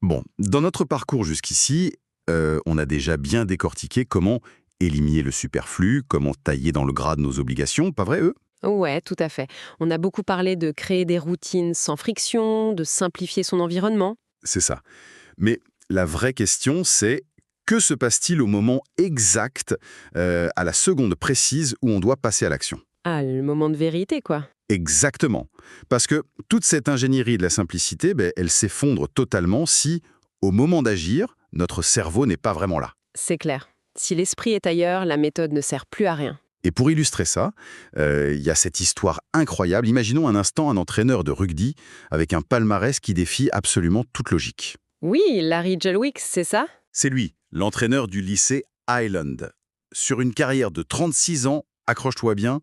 Bon, dans notre parcours jusqu'ici, on a déjà bien décortiqué comment éliminer le superflu, comment tailler dans le gras de nos obligations, pas vrai, eux? Ouais, tout à fait. On a beaucoup parlé de créer des routines sans friction, de simplifier son environnement. C'est ça. Mais la vraie question, c'est que se passe-t-il au moment exact, à la seconde précise où on doit passer à l'action? Ah, le moment de vérité, quoi. Exactement. Parce que toute cette ingénierie de la simplicité, ben, elle s'effondre totalement si, au moment d'agir, notre cerveau n'est pas vraiment là. C'est clair. Si l'esprit est ailleurs, la méthode ne sert plus à rien. Et pour illustrer ça, il y a cette histoire incroyable. Imaginons un instant un entraîneur de rugby avec un palmarès qui défie absolument toute logique. Oui, Larry Jelwick, c'est ça? C'est lui, l'entraîneur du lycée Highland. Sur une carrière de 36 ans, accroche-toi bien,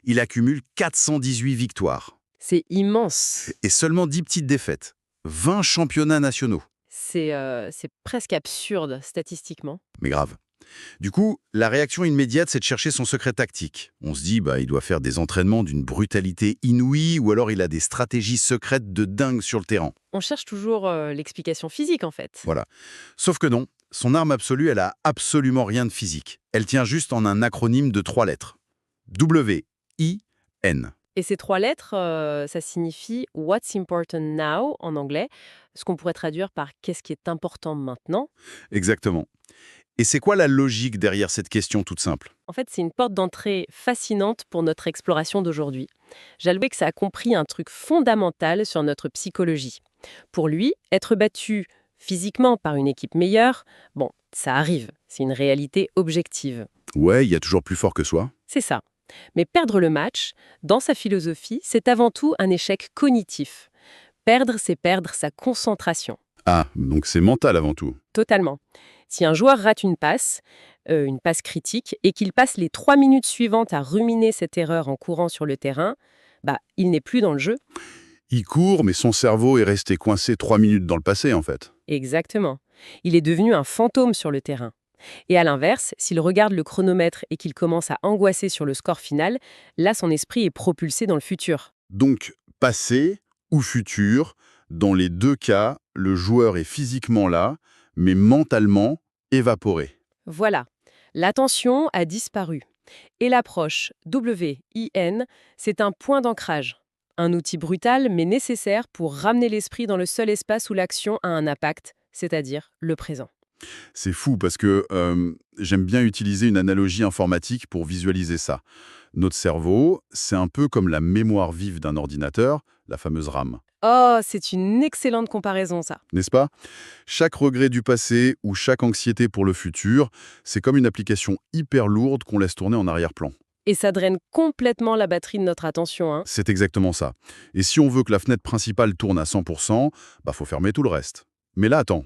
il accumule 418 victoires C'est immense. et seulement 10 petites défaites. 20 championnats nationaux. C'est presque absurde, statistiquement. Mais grave. Du coup, la réaction immédiate, c'est de chercher son secret tactique. On se dit, il doit faire des entraînements d'une brutalité inouïe ou alors il a des stratégies secrètes de dingue sur le terrain. On cherche toujours l'explication physique, en fait. Voilà. Sauf que non, son arme absolue, elle a absolument rien de physique. Elle tient juste en un acronyme de 3 lettres. W-I-N. Et ces trois lettres, ça signifie What's important now en anglais, ce qu'on pourrait traduire par qu'est-ce qui est important maintenant. Exactement. Et c'est quoi la logique derrière cette question toute simple? En fait, c'est une porte d'entrée fascinante pour notre exploration d'aujourd'hui. Jalbeck a compris un truc fondamental sur notre psychologie. Pour lui, être battu physiquement par une équipe meilleure, bon, ça arrive, c'est une réalité objective. Ouais, il y a toujours plus fort que soi. C'est ça. Mais perdre le match, dans sa philosophie, c'est avant tout un échec cognitif. Perdre, c'est perdre sa concentration. Ah, donc c'est mental avant tout. Totalement. Si un joueur rate une passe critique, et qu'il passe les 3 minutes suivantes à ruminer cette erreur en courant sur le terrain, il n'est plus dans le jeu. Il court, mais son cerveau est resté coincé 3 minutes dans le passé, en fait. Exactement. Il est devenu un fantôme sur le terrain. Et à l'inverse, s'il regarde le chronomètre et qu'il commence à angoisser sur le score final, là son esprit est propulsé dans le futur. Donc, passé ou futur, dans les deux cas, le joueur est physiquement là, mais mentalement évaporé. Voilà. L'attention a disparu. Et l'approche WIN, c'est un point d'ancrage. Un outil brutal mais nécessaire pour ramener l'esprit dans le seul espace où l'action a un impact, c'est-à-dire le présent. C'est fou parce que j'aime bien utiliser une analogie informatique pour visualiser ça. Notre cerveau, c'est un peu comme la mémoire vive d'un ordinateur, la fameuse RAM. Oh, c'est une excellente comparaison, ça. N'est-ce pas? Chaque regret du passé ou chaque anxiété pour le futur, c'est comme une application hyper lourde qu'on laisse tourner en arrière-plan. Et ça draine complètement la batterie de notre attention, hein. C'est exactement ça. Et si on veut que la fenêtre principale tourne à 100%, faut fermer tout le reste. Mais là, attends,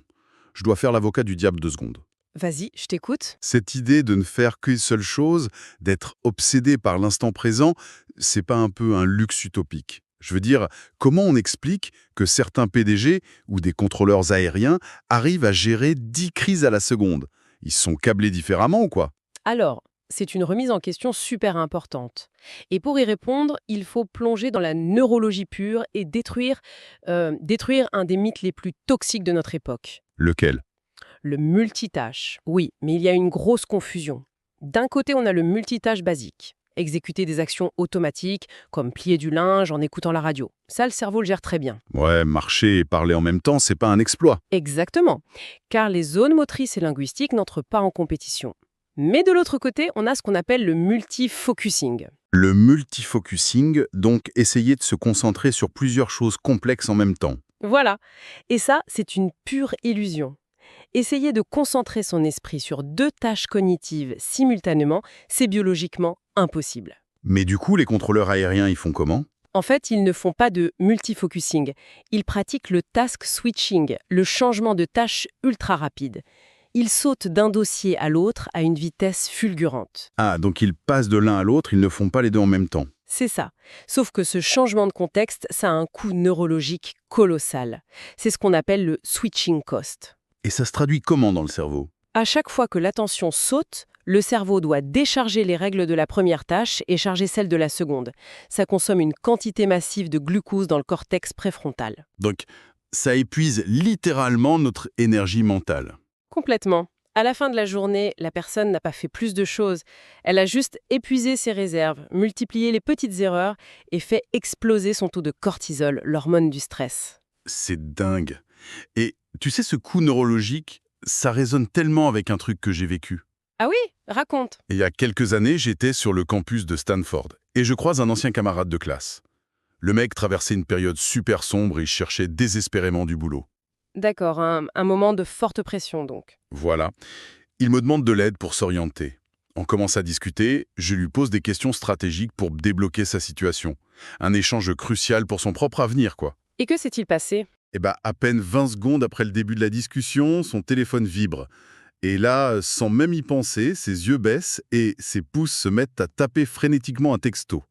je dois faire l'avocat du diable 2 secondes. Vas-y, je t'écoute. Cette idée de ne faire qu'une seule chose, d'être obsédé par l'instant présent, c'est pas un peu un luxe utopique? Je veux dire, comment on explique que certains PDG ou des contrôleurs aériens arrivent à gérer 10 crises à la seconde? Ils sont câblés différemment ou quoi? Alors, c'est une remise en question super importante. Et pour y répondre, il faut plonger dans la neurologie pure et détruire un des mythes les plus toxiques de notre époque. Lequel? Le multitâche. Oui, mais il y a une grosse confusion. D'un côté, on a le multitâche basique. Exécuter des actions automatiques, comme plier du linge en écoutant la radio. Ça, le cerveau le gère très bien. Ouais, marcher et parler en même temps, c'est pas un exploit. Exactement. Car les zones motrices et linguistiques n'entrent pas en compétition. Mais de l'autre côté, on a ce qu'on appelle le multifocusing. Le multifocusing, donc essayer de se concentrer sur plusieurs choses complexes en même temps. Voilà. Et ça, c'est une pure illusion. Essayer de concentrer son esprit sur 2 tâches cognitives simultanément, c'est biologiquement impossible. Mais du coup, les contrôleurs aériens, ils font comment? En fait, ils ne font pas de multifocusing. Ils pratiquent le task switching, le changement de tâche ultra rapide. Ils sautent d'un dossier à l'autre à une vitesse fulgurante. Ah, donc ils passent de l'un à l'autre, ils ne font pas les deux en même temps. C'est ça. Sauf que ce changement de contexte, ça a un coût neurologique colossal. C'est ce qu'on appelle le switching cost. Et ça se traduit comment dans le cerveau? À chaque fois que l'attention saute, le cerveau doit décharger les règles de la première tâche et charger celles de la seconde. Ça consomme une quantité massive de glucose dans le cortex préfrontal. Donc, Ça épuise littéralement notre énergie mentale. Complètement. À la fin de la journée, la personne n'a pas fait plus de choses. Elle a juste épuisé ses réserves, multiplié les petites erreurs et fait exploser son taux de cortisol, l'hormone du stress. C'est dingue. Et tu sais, ce coup neurologique, ça résonne tellement avec un truc que j'ai vécu. Ah oui? Raconte. Il y a quelques années, j'étais sur le campus de Stanford et je croise un ancien camarade de classe. Le mec traversait une période super sombre et cherchait désespérément du boulot. D'accord, un moment de forte pression donc. Voilà. Il me demande de l'aide pour s'orienter. On commence à discuter, je lui pose des questions stratégiques pour débloquer sa situation. Un échange crucial pour son propre avenir, quoi. Et que s'est-il passé? Et à peine 20 secondes après le début de la discussion, son téléphone vibre. Et là, sans même y penser, ses yeux baissent et ses pouces se mettent à taper frénétiquement un texto.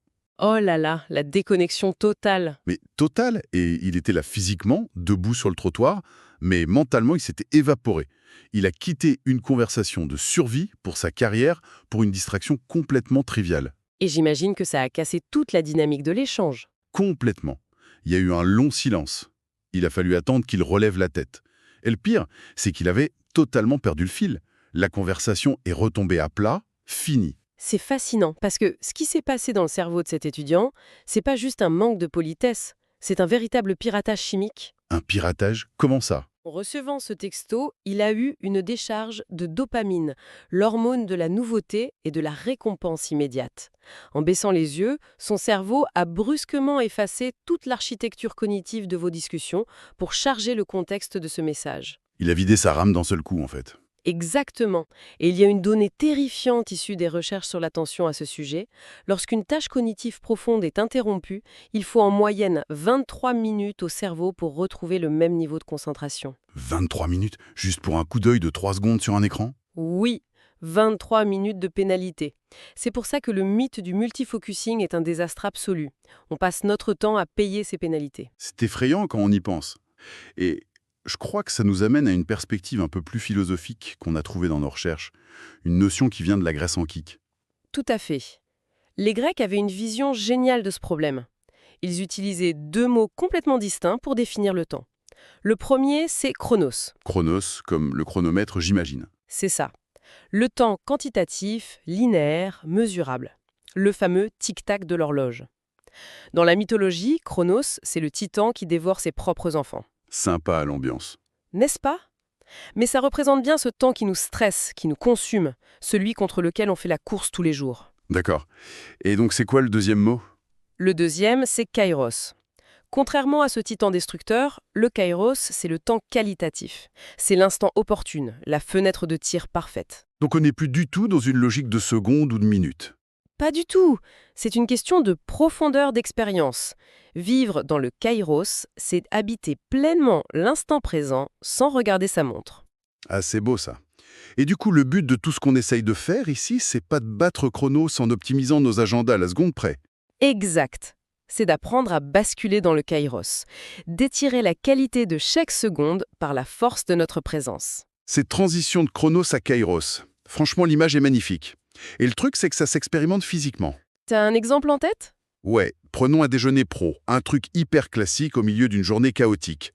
Oh là là, la déconnexion totale. Mais total, et il était là physiquement, debout sur le trottoir, mais mentalement, il s'était évaporé. Il a quitté une conversation de survie pour sa carrière pour une distraction complètement triviale. Et j'imagine que ça a cassé toute la dynamique de l'échange. Complètement. Il y a eu un long silence. Il a fallu attendre qu'il relève la tête. Et le pire, c'est qu'il avait totalement perdu le fil. La conversation est retombée à plat, finie. C'est fascinant parce que ce qui s'est passé dans le cerveau de cet étudiant, c'est pas juste un manque de politesse, c'est un véritable piratage chimique. Un piratage, comment ça? En recevant ce texto, il a eu une décharge de dopamine, l'hormone de la nouveauté et de la récompense immédiate. En baissant les yeux, son cerveau a brusquement effacé toute l'architecture cognitive de vos discussions pour charger le contexte de ce message. Il a vidé sa rame d'un seul coup, en fait. Exactement. Et il y a une donnée terrifiante issue des recherches sur l'attention à ce sujet. Lorsqu'une tâche cognitive profonde est interrompue, il faut en moyenne 23 minutes au cerveau pour retrouver le même niveau de concentration. 23 minutes, juste pour un coup d'œil de 3 secondes sur un écran? Oui, 23 minutes de pénalité. C'est pour ça que le mythe du multifocusing est un désastre absolu. On passe notre temps à payer ces pénalités. C'est effrayant quand on y pense. Et je crois que ça nous amène à une perspective un peu plus philosophique qu'on a trouvée dans nos recherches. Une notion qui vient de la Grèce antique. Tout à fait. Les Grecs avaient une vision géniale de ce problème. Ils utilisaient deux mots complètement distincts pour définir le temps. Le premier, c'est chronos. Chronos, comme le chronomètre, j'imagine. C'est ça. Le temps quantitatif, linéaire, mesurable. Le fameux tic-tac de l'horloge. Dans la mythologie, Chronos, c'est le titan qui dévore ses propres enfants. Sympa à l'ambiance. N'est-ce pas? Mais ça représente bien ce temps qui nous stresse, qui nous consume, celui contre lequel on fait la course tous les jours. D'accord. Et donc c'est quoi le deuxième mot? Le deuxième, c'est kairos. Contrairement à ce titan destructeur, le kairos, c'est le temps qualitatif. C'est l'instant opportun, la fenêtre de tir parfaite. Donc on n'est plus du tout dans une logique de seconde ou de minute. Pas du tout. C'est une question de profondeur d'expérience. Vivre dans le kairos, c'est habiter pleinement l'instant présent sans regarder sa montre. Ah, c'est beau ça. Et du coup, le but de tout ce qu'on essaye de faire ici, c'est pas de battre Chronos en optimisant nos agendas à la seconde près. Exact. C'est d'apprendre à basculer dans le kairos, d'étirer la qualité de chaque seconde par la force de notre présence. Cette transition de Chronos à Kairos, franchement, l'image est magnifique. Et le truc, c'est que ça s'expérimente physiquement. T'as un exemple en tête? Ouais, prenons un déjeuner pro, un truc hyper classique au milieu d'une journée chaotique.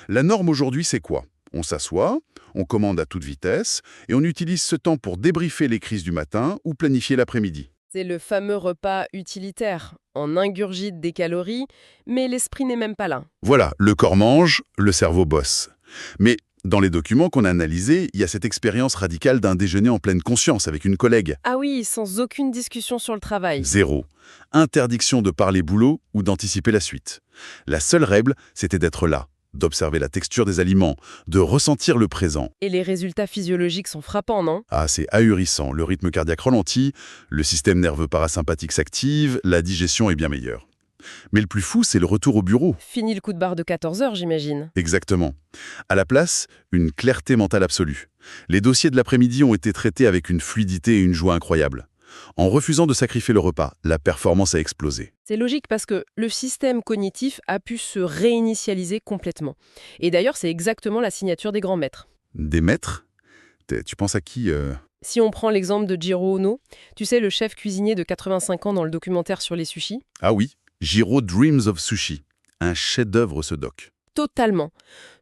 La norme aujourd'hui, c'est quoi? On s'assoit, on commande à toute vitesse, et on utilise ce temps pour débriefer les crises du matin ou planifier l'après-midi. C'est le fameux repas utilitaire. On ingurgite des calories, mais l'esprit n'est même pas là. Voilà, le corps mange, le cerveau bosse. Mais dans les documents qu'on a analysés, il y a cette expérience radicale d'un déjeuner en pleine conscience avec une collègue. Ah oui, sans aucune discussion sur le travail. Zéro. Interdiction de parler boulot ou d'anticiper la suite. La seule règle, c'était d'être là, d'observer la texture des aliments, de ressentir le présent. Et les résultats physiologiques sont frappants, non? Ah, c'est ahurissant. Le rythme cardiaque ralentit, le système nerveux parasympathique s'active, la digestion est bien meilleure. Mais le plus fou, c'est le retour au bureau. Fini le coup de barre de 14 heures, j'imagine. Exactement. À la place, une clarté mentale absolue. Les dossiers de l'après-midi ont été traités avec une fluidité et une joie incroyables. En refusant de sacrifier le repas, la performance a explosé. C'est logique parce que le système cognitif a pu se réinitialiser complètement. Et d'ailleurs, c'est exactement la signature des grands maîtres. Des maîtres? Tu penses à qui Si on prend l'exemple de Jiro Ono, tu sais, le chef cuisinier de 85 ans dans le documentaire sur les sushis. Ah oui, Jiro Dreams of Sushi. Un chef-d'œuvre ce doc. totalement.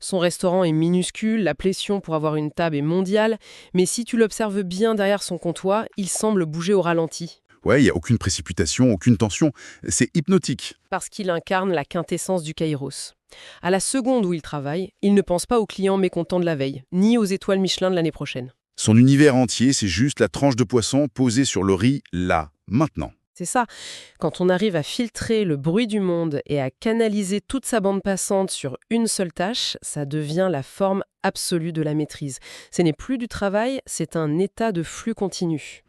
Son restaurant est minuscule, la pression pour avoir une table est mondiale, mais si tu l'observes bien derrière son comptoir, il semble bouger au ralenti. Ouais, il n'y a aucune précipitation, aucune tension. C'est hypnotique. Parce qu'il incarne la quintessence du Kairos. À la seconde où il travaille, il ne pense pas aux clients mécontents de la veille, ni aux étoiles Michelin de l'année prochaine. Son univers entier, c'est juste la tranche de poisson posée sur le riz, là, maintenant. C'est ça. Quand on arrive à filtrer le bruit du monde et à canaliser toute sa bande passante sur une seule tâche, ça devient la forme absolue de la maîtrise. Ce n'est plus du travail, c'est un état de flux continu.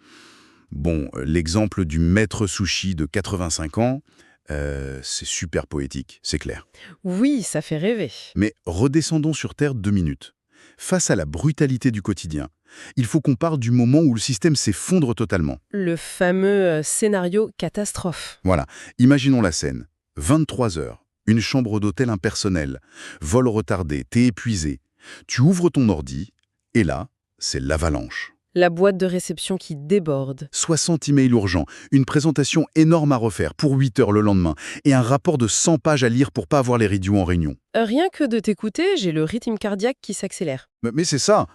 Bon, l'exemple du maître sushi de 85 ans, c'est super poétique, c'est clair. Oui, ça fait rêver. Mais redescendons sur Terre 2 minutes. Face à la brutalité du quotidien, il faut qu'on parle du moment où le système s'effondre totalement. Le fameux scénario catastrophe. Voilà, imaginons la scène. 23 heures, une chambre d'hôtel impersonnelle, vol retardé, t'es épuisé. Tu ouvres ton ordi, et là, c'est l'avalanche. La boîte de réception qui déborde. 60 emails urgents, une présentation énorme à refaire pour 8 heures le lendemain, et un rapport de 100 pages à lire pour pas avoir les idiots en réunion. Rien que de t'écouter, j'ai le rythme cardiaque qui s'accélère. Mais c'est ça,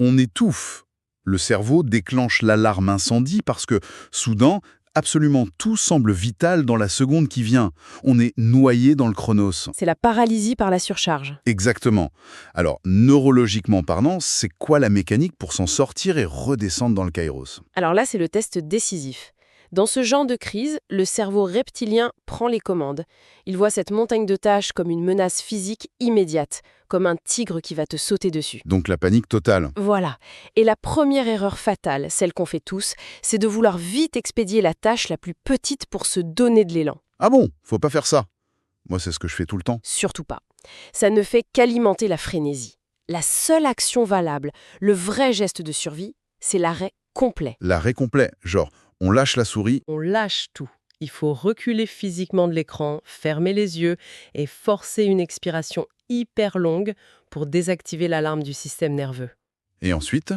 on étouffe. Le cerveau déclenche l'alarme incendie parce que, soudain, absolument tout semble vital dans la seconde qui vient. On est noyé dans le chronos. C'est la paralysie par la surcharge. Exactement. Alors, neurologiquement parlant, c'est quoi la mécanique pour s'en sortir et redescendre dans le kairos? Alors là, c'est le test décisif. Dans ce genre de crise, le cerveau reptilien prend les commandes. Il voit cette montagne de tâches comme une menace physique immédiate, comme un tigre qui va te sauter dessus. Donc la panique totale. Voilà. Et la première erreur fatale, celle qu'on fait tous, c'est de vouloir vite expédier la tâche la plus petite pour se donner de l'élan. Ah bon, faut pas faire ça. Moi, c'est ce que je fais tout le temps. Surtout pas. Ça ne fait qu'alimenter la frénésie. La seule action valable, le vrai geste de survie, c'est l'arrêt complet. L'arrêt complet, genre, on lâche la souris. On lâche tout. Il faut reculer physiquement de l'écran, fermer les yeux et forcer une expiration hyper longue pour désactiver l'alarme du système nerveux. Et ensuite?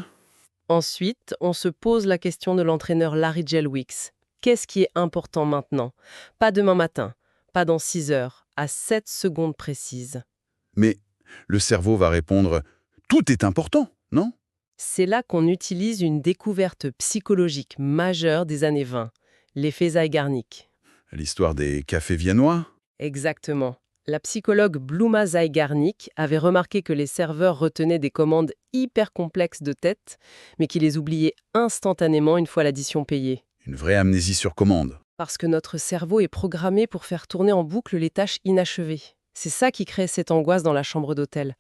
Ensuite, on se pose la question de l'entraîneur Larry Gelwix. Qu'est-ce qui est important maintenant? Pas demain matin, pas dans 6 heures, à 7 secondes précises. Mais le cerveau va répondre « Tout est important, non ?» C'est là qu'on utilise une découverte psychologique majeure des années 20, l'effet Zeigarnik. L'histoire des cafés viennois? Exactement. La psychologue Bluma Zeigarnik avait remarqué que les serveurs retenaient des commandes hyper complexes de tête, mais qui les oubliaient instantanément une fois l'addition payée. Une vraie amnésie sur commande. Parce que notre cerveau est programmé pour faire tourner en boucle les tâches inachevées. C'est ça qui crée cette angoisse dans la chambre d'hôtel.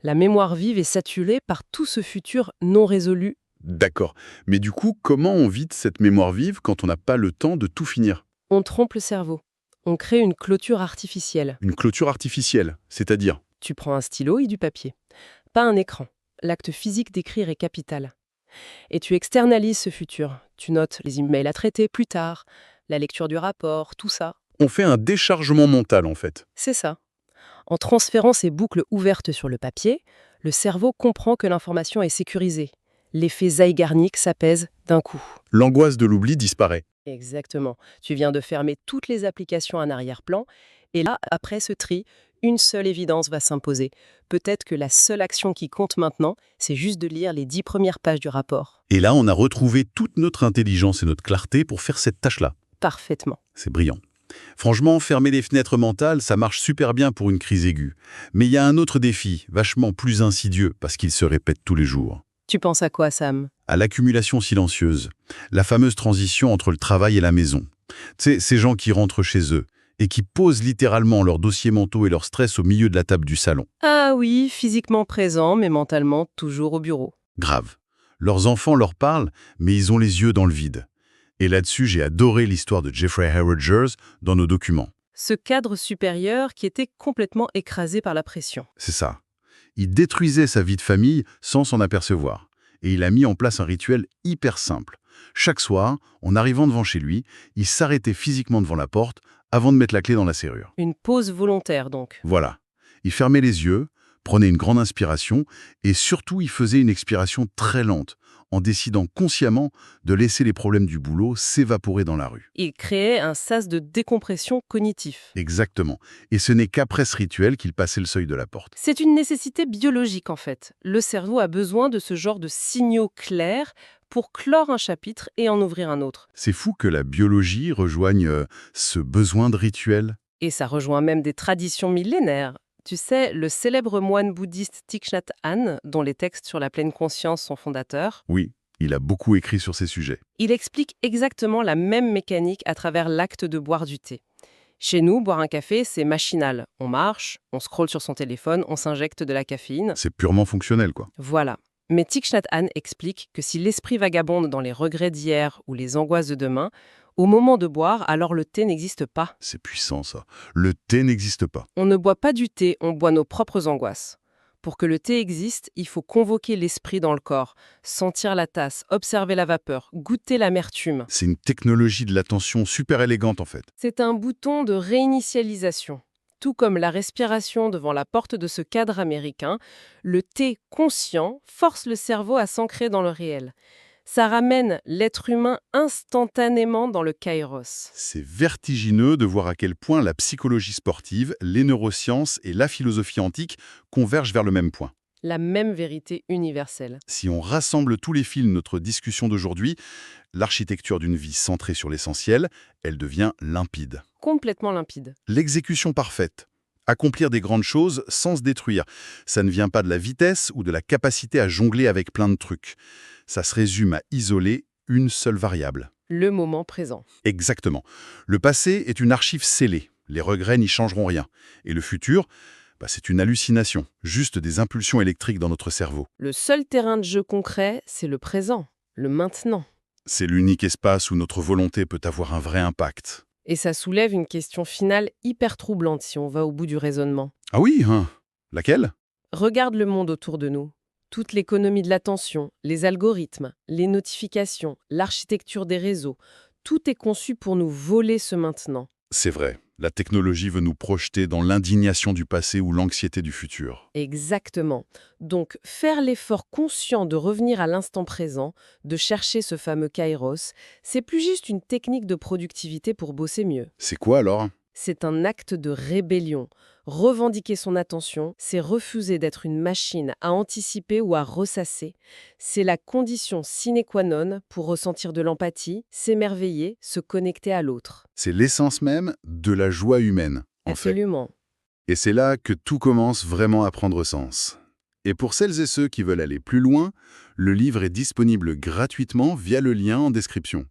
La mémoire vive est saturée par tout ce futur non résolu. D'accord. Mais du coup, comment on vide cette mémoire vive quand on n'a pas le temps de tout finir? On trompe le cerveau. On crée une clôture artificielle. Une clôture artificielle, c'est-à-dire? Tu prends un stylo et du papier. Pas un écran. L'acte physique d'écrire est capital. Et tu externalises ce futur. Tu notes les emails à traiter plus tard, la lecture du rapport, tout ça. On fait un déchargement mental, en fait. C'est ça. En transférant ces boucles ouvertes sur le papier, le cerveau comprend que l'information est sécurisée. L'effet Zeigarnik s'apaise d'un coup. L'angoisse de l'oubli disparaît. Exactement. Tu viens de fermer toutes les applications en arrière-plan, et là, après ce tri, une seule évidence va s'imposer. Peut-être que la seule action qui compte maintenant, c'est juste de lire les 10 premières pages du rapport. Et là, on a retrouvé toute notre intelligence et notre clarté pour faire cette tâche-là. Parfaitement. C'est brillant. Franchement, fermer les fenêtres mentales, ça marche super bien pour une crise aiguë. Mais il y a un autre défi, vachement plus insidieux, parce qu'il se répète tous les jours. Tu penses à quoi, Sam? À l'accumulation silencieuse, la fameuse transition entre le travail et la maison. Tu sais, ces gens qui rentrent chez eux et qui posent littéralement leurs dossiers mentaux et leur stress au milieu de la table du salon. Ah oui, physiquement présent, mais mentalement toujours au bureau. Grave. Leurs enfants leur parlent, mais ils ont les yeux dans le vide. Et là-dessus, j'ai adoré l'histoire de Jeffrey Rogers dans nos documents. Ce cadre supérieur qui était complètement écrasé par la pression. C'est ça. Il détruisait sa vie de famille sans s'en apercevoir. Et il a mis en place un rituel hyper simple. Chaque soir, en arrivant devant chez lui, il s'arrêtait physiquement devant la porte avant de mettre la clé dans la serrure. Une pause volontaire donc. Voilà. Il fermait les yeux, prenait une grande inspiration et surtout il faisait une expiration très lente, en décidant consciemment de laisser les problèmes du boulot s'évaporer dans la rue. Il créait un sas de décompression cognitif. Exactement. Et ce n'est qu'après ce rituel qu'il passait le seuil de la porte. C'est une nécessité biologique en fait. Le cerveau a besoin de ce genre de signaux clairs pour clore un chapitre et en ouvrir un autre. C'est fou que la biologie rejoigne ce besoin de rituel. Et ça rejoint même des traditions millénaires. Tu sais, le célèbre moine bouddhiste Thich Nhat Hanh, dont les textes sur la pleine conscience sont fondateurs, Oui, il a beaucoup écrit sur ces sujets. il explique exactement la même mécanique à travers l'acte de boire du thé. Chez nous, boire un café, c'est machinal. On marche, on scrolle sur son téléphone, on s'injecte de la caféine. C'est purement fonctionnel, quoi. Voilà. Mais Thich Nhat Hanh explique que si l'esprit vagabonde dans les regrets d'hier ou les angoisses de demain, au moment de boire, alors le thé n'existe pas. C'est puissant, ça. Le thé n'existe pas. On ne boit pas du thé, on boit nos propres angoisses. Pour que le thé existe, il faut convoquer l'esprit dans le corps, sentir la tasse, observer la vapeur, goûter l'amertume. C'est une technologie de l'attention super élégante, en fait. C'est un bouton de réinitialisation. Tout comme la respiration devant la porte de ce cadre américain, le thé conscient force le cerveau à s'ancrer dans le réel. Ça ramène l'être humain instantanément dans le kairos. C'est vertigineux de voir à quel point la psychologie sportive, les neurosciences et la philosophie antique convergent vers le même point. La même vérité universelle. Si on rassemble tous les fils de notre discussion d'aujourd'hui, l'architecture d'une vie centrée sur l'essentiel, elle devient limpide. Complètement limpide. L'exécution parfaite. Accomplir des grandes choses sans se détruire. Ça ne vient pas de la vitesse ou de la capacité à jongler avec plein de trucs. Ça se résume à isoler une seule variable. Le moment présent. Exactement. Le passé est une archive scellée. Les regrets n'y changeront rien. Et le futur, c'est une hallucination. Juste des impulsions électriques dans notre cerveau. Le seul terrain de jeu concret, c'est le présent, le maintenant. C'est l'unique espace où notre volonté peut avoir un vrai impact. Et ça soulève une question finale hyper troublante si on va au bout du raisonnement. Ah oui, hein. Laquelle? Regarde le monde autour de nous. Toute l'économie de l'attention, les algorithmes, les notifications, l'architecture des réseaux, tout est conçu pour nous voler ce maintenant. C'est vrai. La technologie veut nous projeter dans l'indignation du passé ou l'anxiété du futur. Exactement. Donc, faire l'effort conscient de revenir à l'instant présent, de chercher ce fameux kairos, c'est plus juste une technique de productivité pour bosser mieux. C'est quoi alors? C'est un acte de rébellion. Revendiquer son attention, c'est refuser d'être une machine à anticiper ou à ressasser. C'est la condition sine qua non pour ressentir de l'empathie, s'émerveiller, se connecter à l'autre. C'est l'essence même de la joie humaine, en fait. Absolument. Et c'est là que tout commence vraiment à prendre sens. Et pour celles et ceux qui veulent aller plus loin, le livre est disponible gratuitement via le lien en description.